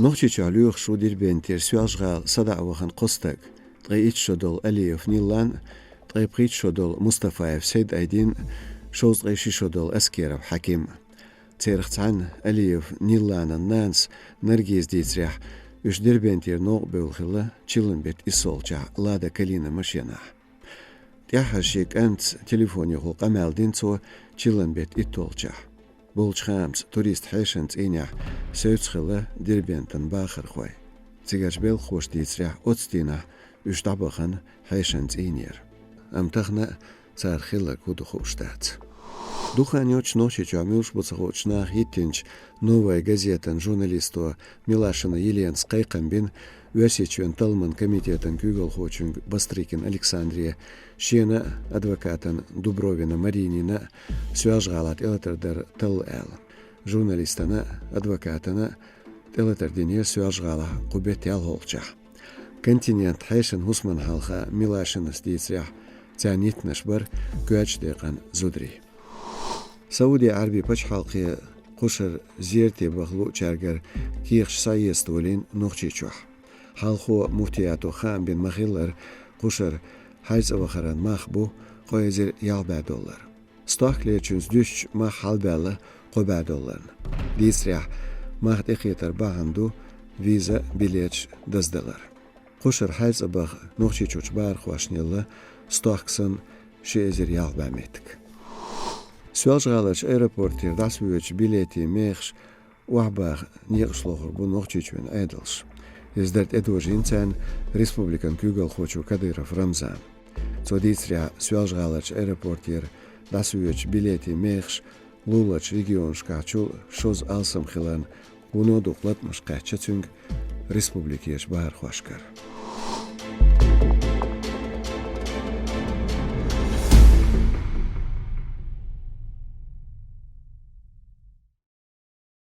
نوخشي علوخ شو دير بنتير سواجغال صدع وخن قستك تغييت شدول أليف نيلان تغيبقيت شدول مصطفى سيد أيدين شوز غيشي شدول أسكير حكيم تيرخت عن أليف نيلان النانس نرجيز ديتريح يش دير بنتير نوق بولخلا تشيلن بيت إسولجا لادا كلينا مشيناح تياحا شيك أنت تليفوني هو قمال دينتو تشيلن بيت إتولجا بولج خامس توريست حيشنت إينيح سيوتخلا دير بنتن باخر خوي تيجاش بيل خوش ديتريح أتستينا يش طبخن حيشنت إينير أم تخنا صار خلا كودو خوشتات Духань ночи амюш буцахочна хиттинч новая газета журналисту Милашина Елен Скайкамбин Весичвен Талман комитетан Кюгал Хочунг Бастрыкин Александрия Шена адвокатан Дубровина Маринина Свяжгалат Элатердер Тал-Эл журналистана адвокатана Элатердине Свяжгала Кубет Ялхолча континент Хайшин Хусман Халха Милашина Стицрях Тянит Нашбар Куачдекан Зудри سعودي عربي بش حلقي قشر زيرتي بخلو چارگر كيخش سايستولين نوخشي چوح حلقو مفتياتو خام بن مخيلر قشر حيز وخران مخبو قويزر $50 ستاخلي چونز دوش مخ حلبالة $50 ديسريح مخ دقيتر باهندو فيزا بيليتش $10 قشر حيز بخ نوخشي چوش بار خواشنيلا ستاخسن شيزر $50 سوالجالش аэропортир дасвюч билети мехш وحباخ نيغشلوخر بو نوخچيچون ايدلش ازدرت ادوجينتان республикан Кюгал Хочу Кадыров Рамзан цодицря سوالجالش аэропортир дасвюч билети мехш лулач регион шкачу шоз алсам хилан уно дуклат машкачачунг республикеш бар хошкар